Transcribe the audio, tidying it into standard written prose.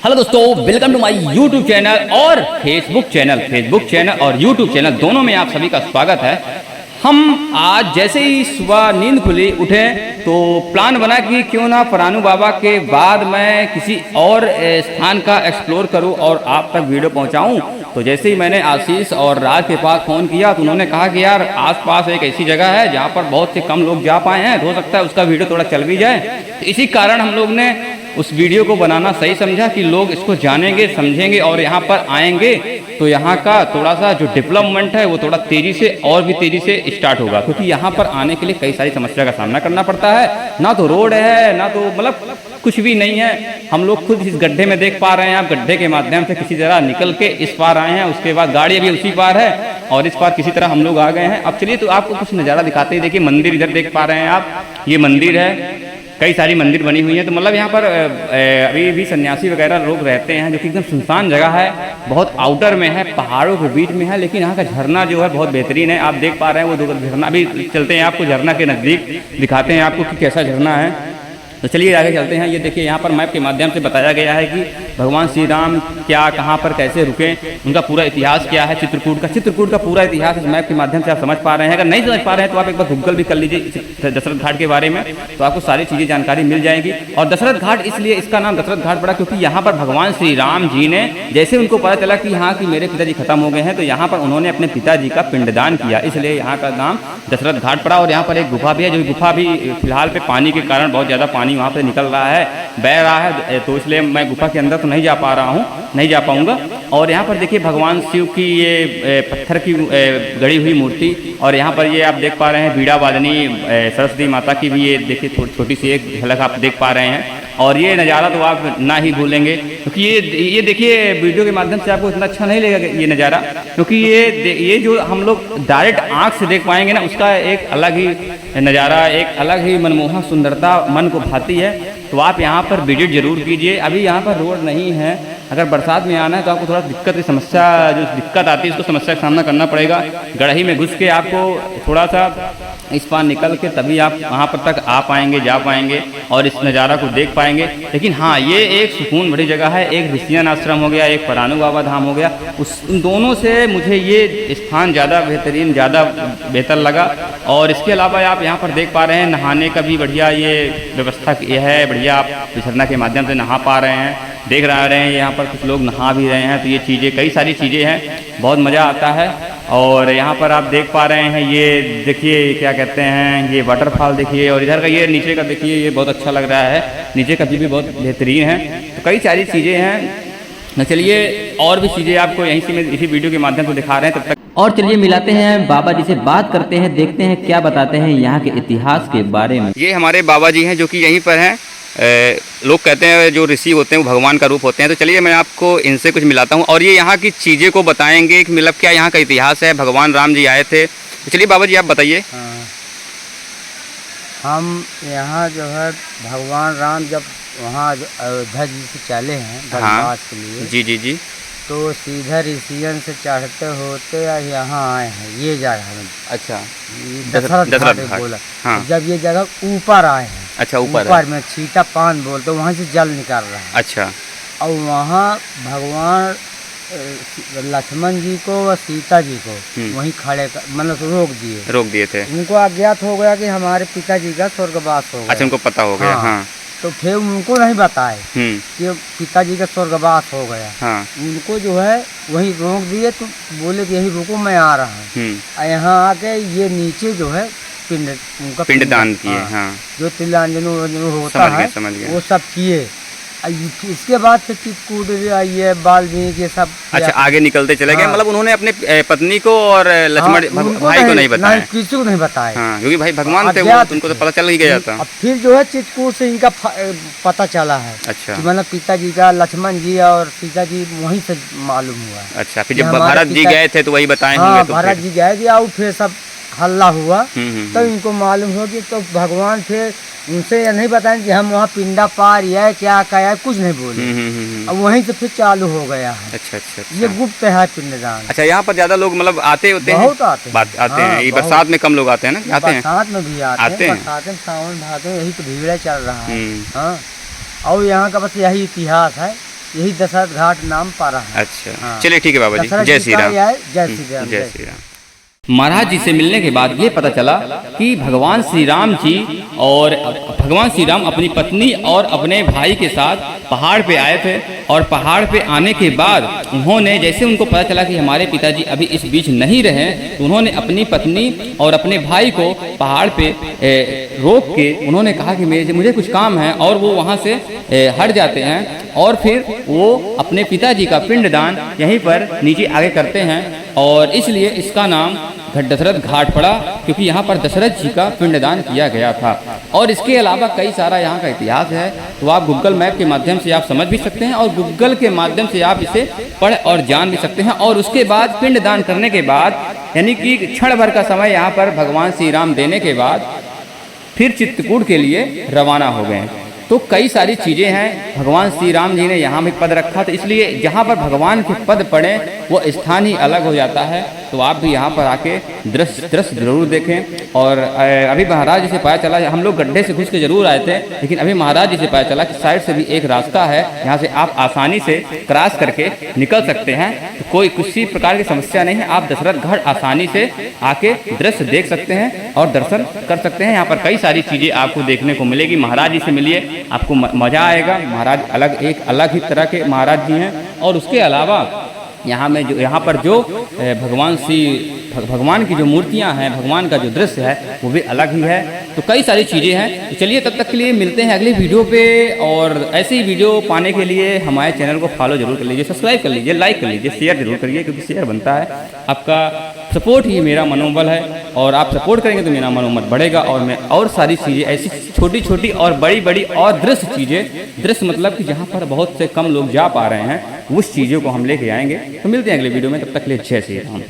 Hello दोस्तों, welcome to my YouTube channel और Facebook channel और यूट्यूब चैनल दोनों में आप सभी का स्वागत है। हम आज जैसे ही सुबह नींद खुली उठे तो प्लान बना कि क्यों ना परानू बाबा के बाद मैं किसी और स्थान का एक्सप्लोर करूं और आप तक वीडियो पहुंचाऊं। तो जैसे ही मैंने आशीष और राज के पास फ़ोन किया तो उन्होंने कहा कि यार आसपास एक ऐसी जगह है जहां पर बहुत से कम लोग जा पाए हैं, हो सकता है उसका वीडियो थोड़ा चल भी जाए। तो इसी कारण हम लोग ने उस वीडियो को बनाना सही समझा कि लोग इसको जानेंगे, समझेंगे और यहाँ पर आएंगे तो यहाँ का थोड़ा सा जो डेवलपमेंट है वो थोड़ा तेज़ी से और भी तेज़ी से स्टार्ट होगा, क्योंकि यहाँ पर आने के लिए कई सारी समस्या का सामना करना पड़ता है। ना तो रोड है, ना तो मतलब कुछ भी नहीं है। हम लोग खुद इस गड्ढे में देख पा रहे हैं, आप गड्ढे के माध्यम से किसी तरह निकल के इस पार आए हैं, उसके बाद गाड़ी अभी उसी पार है और इस पार किसी तरह हम लोग आ गए हैं। अब चलिए तो आपको कुछ नज़ारा दिखाते हैं। देखिए मंदिर इधर देख पा रहे हैं आप, ये मंदिर है, कई सारी मंदिर बनी हुई है। तो मतलब यहाँ पर अभी भी सन्यासी वगैरह लोग रहते हैं, जो कि एकदम सुनसान जगह है, बहुत आउटर में है, पहाड़ों के बीच में है। लेकिन यहाँ का झरना जो है बहुत बेहतरीन है, आप देख पा रहे हैं वो दो झरना। अभी चलते हैं आपको झरना के नज़दीक दिखाते हैं आपको कि कैसा झरना है। तो चलिए आगे चलते हैं। ये देखिए यहाँ पर मैप के माध्यम से बताया गया है कि भगवान श्री राम क्या, कहाँ पर कैसे रुके, उनका पूरा इतिहास क्या है। चित्रकूट का पूरा इतिहास इस मैप के माध्यम से आप समझ पा रहे हैं। अगर नहीं समझ पा रहे हैं तो आप एक बार गूगल भी कर लीजिए दशरथ घाट के बारे में, तो आपको सारी चीज़ें जानकारी मिल जाएगी। और दशरथ घाट इसलिए इसका नाम दशरथ घाट पड़ा क्योंकि यहाँ पर भगवान श्री राम जी ने जैसे उनको पता चला कि हाँ कि मेरे पिताजी खत्म हो गए हैं, तो यहाँ पर उन्होंने अपने पिताजी का पिंडदान किया, इसलिए यहाँ का नाम दशरथ घाट पड़ा। और यहाँ पर एक गुफा भी है, जो गुफा भी फिलहाल पे पानी के कारण बहुत ज़्यादा पानी वहाँ पर निकल रहा है, बह रहा है, तो इसलिए मैं गुफा के अंदर तो नहीं जा पा रहा हूँ, नहीं जा पाऊंगा। और यहाँ पर देखिए भगवान शिव की ये पत्थर की गढ़ी हुई मूर्ति, और यहाँ पर ये आप देख पा रहे हैं बीड़ा वादनी सरस्वती माता की भी ये देखिए छोटी सी एक झलक आप देख पा रहे हैं। और ये नज़ारा तो आप ना ही भूलेंगे, क्योंकि ये देखिए वीडियो के माध्यम से आपको इतना अच्छा नहीं लगेगा ये नज़ारा, क्योंकि ये जो हम लोग डायरेक्ट आँख से देख पाएंगे ना, उसका एक अलग ही नज़ारा, एक अलग ही मनमोहक सुंदरता मन को भाती है। तो आप यहाँ पर विजिट जरूर कीजिए। अभी यहाँ पर रोड नहीं है, अगर बरसात में आना है तो आपको थोड़ा दिक्कत की समस्या, जो दिक्कत आती है उसको समस्या का सामना करना पड़ेगा। गढ़ही में घुस के आपको थोड़ा सा इस पार निकल के तभी आप वहाँ पर तक आ पाएंगे, जा पाएंगे और इस नज़ारा को देख पाएंगे। लेकिन हाँ, ये एक सुकून भरी जगह है। एक ऋषियन आश्रम हो गया, एक परानू बाबा धाम हो गया, उन दोनों से मुझे ये स्थान ज़्यादा बेहतरीन, ज़्यादा बेहतर लगा। और इसके अलावा आप यहाँ पर देख पा रहे हैं नहाने का भी बढ़िया ये व्यवस्था ये है, बढ़िया आप झरना के माध्यम से नहा पा रहे हैं, देख रहे हैं यहाँ पर कुछ लोग नहा भी रहे हैं। तो ये चीज़ें, कई सारी चीज़ें हैं, बहुत मज़ा आता है। और यहाँ पर आप देख पा रहे हैं, ये देखिए क्या कहते हैं, ये वाटरफॉल देखिए, और इधर का ये नीचे का देखिए, ये बहुत अच्छा लग रहा है, नीचे का व्यू भी बहुत बेहतरीन है। तो कई सारी चीज़ें हैं। चलिए और भी चीज़ें आपको यहीं से मैं इसी वीडियो के माध्यम से दिखा रहे हैं, तब तक और चलिए मिलाते हैं बाबा जी से, बात करते हैं, देखते हैं क्या बताते हैं यहाँ के इतिहास के बारे में। ये हमारे बाबा जी हैं जो कि यहीं पर हैं। लोग कहते हैं जो ऋषि होते हैं वो भगवान का रूप होते हैं। तो चलिए मैं आपको इनसे कुछ मिलाता हूँ और ये यहाँ की चीज़ें को बताएंगे कि मतलब क्या यहाँ का इतिहास है, भगवान राम जी आए थे। तो चलिए बाबा जी आप बताइए। हम यहाँ जो है भगवान राम जब वहाँ अयोध्या जी से चले हैं वनवास के लिए, जी जी जी, तो सीधा ऋषियन से चढ़ते होते यहाँ आए हैं ये जगह में। अच्छा, दशरथ घाट बोला। हाँ। जब ये जगह ऊपर आए हैं, अच्छा ऊपर में छीटा पान बोलते, वहाँ से जल निकाल रहा है। अच्छा, और वहाँ भगवान लक्ष्मण जी को और सीता जी को वहीं खड़े मतलब रोक दिए थे। उनको अज्ञात हो गया कि हमारे पिताजी का स्वर्गवास हो गया। अच्छा, उनको पता हो गया। हाँ। तो फिर उनको नहीं बताए कि पिताजी का स्वर्गवास हो गया। हाँ। उनको जो है वहीं रोक दिए, तो बोले कि यही रुको मैं आ रहा हूँ। यहाँ आके ये नीचे जो है उनका पिंडदान किए। हाँ। जो तिलांजन होता है वो सब किए। इसके बाद से चित्रकूट ये वाल्मीकि ये सब। अच्छा, आगे निकलते चले गए। मतलब उन्होंने अपने पत्नी को और लक्ष्मण भाई को नहीं बताया, किसी को नहीं बताया। हाँ, क्योंकि भाई भगवान थे वो, उनको तो पता चल ही गया था। अब फिर जो है चित्रकूट से इनका पता चला है। अच्छा, मतलब पिताजी का, लक्ष्मण जी और सीता जी वहीं से मालूम हुआ। अच्छा, फिर जब भरत जी गए थे तो वही बताए होंगे। भरत जी गए थे और फिर सब हल्ला हुआ तो इनको मालूम हो कि, तो भगवान फिर उनसे यह नहीं बताएं कि हम वहाँ पिंडा पार या क्या कुछ नहीं बोले। अब वहीं से फिर चालू हो गया है। अच्छा, ये गुप्त है पिंडदान। अच्छा, यहाँ पर ज्यादा लोग मतलब आते होते हैं, बहुत आते हैं। ये बरसात में कम लोग आते हैं ना, आते हैं बरसात में भी आते हैं। बरसात में सावन भादो यही तो भीड़ चल रहा है। हाँ, और यहाँ का बस यही इतिहास है यही दशरथ घाट नाम पा रहा है। अच्छा हाँ। चलिए ठीक है बाबा जी, दशरथ जय जी श्री का राम। यह है, जय श्री राम। जय श्री राम। महाराज जी से मिलने के बाद ये पता चला कि भगवान श्री राम जी और भगवान श्री राम अपनी पत्नी और अपने भाई के साथ पहाड़ पे आए थे, और पहाड़ पे आने के बाद उन्होंने, जैसे उनको पता चला कि हमारे पिताजी अभी इस बीच नहीं रहे, तो उन्होंने अपनी पत्नी और अपने भाई को पहाड़ पे रोक के उन्होंने कहा कि मुझे कुछ काम है, और वो वहाँ से हट जाते हैं, और फिर वो अपने पिताजी का पिंडदान यहीं पर नीचे आगे करते हैं, और इसलिए इसका नाम दशरथ घाट पड़ा, क्योंकि यहाँ पर दशरथ जी का पिंडदान किया गया था। और इसके अलावा कई सारा यहाँ का इतिहास है, तो आप गूगल मैप के माध्यम से आप समझ भी सकते हैं, और गूगल के माध्यम से आप इसे पढ़ और जान भी सकते हैं। और उसके बाद पिंडदान करने के बाद, यानी कि क्षण भर का समय यहाँ पर भगवान श्री राम देने के बाद फिर चित्रकूट के लिए रवाना हो गए। तो कई सारी चीज़ें हैं, भगवान श्री राम जी ने यहाँ भी पद रखा, तो इसलिए जहाँ पर भगवान के पद पड़े वो स्थान ही अलग हो जाता है। तो आप भी यहाँ पर आके दृश्य जरूर देखें। और अभी महाराज जी से पता चला, हम लोग गड्ढे से घुस के जरूर आए थे, लेकिन अभी महाराज जी से पता चला कि साइड से भी एक रास्ता है, यहाँ से आप आसानी से क्रॉस करके निकल सकते हैं। तो कोई किसी प्रकार की समस्या नहीं है, आप दशरथ घाट आसानी से आके दृश्य देख सकते हैं और दर्शन कर सकते हैं। यहाँ पर कई सारी चीज़ें आपको देखने को मिलेगी। महाराज जी से मिलिए, आपको मज़ा आएगा। महाराज एक अलग ही तरह के महाराज जी हैं। और उसके अलावा यहाँ पर जो भगवान की जो मूर्तियाँ हैं, भगवान का जो दृश्य है वो भी अलग ही है। तो कई सारी चीज़ें हैं। तो चलिए तब तक के लिए मिलते हैं अगली वीडियो पे, और ऐसे ही वीडियो पाने के लिए हमारे चैनल को फॉलो जरूर कर लीजिए, सब्सक्राइब कर लीजिए, लाइक कर लीजिए, शेयर जरूर करिए, क्योंकि शेयर बनता है। आपका सपोर्ट ही मेरा मनोबल है, और आप सपोर्ट करेंगे तो मेरा मनोबल बढ़ेगा, और मैं और सारी चीज़ें ऐसी छोटी छोटी और बड़ी बड़ी और दृश्य मतलब कि जहाँ पर बहुत से कम लोग जा पा रहे हैं, उस चीज़ों को हम लेके आएंगे। तो मिलते हैं अगले वीडियो में, तब तक के लिए जय श्री राम।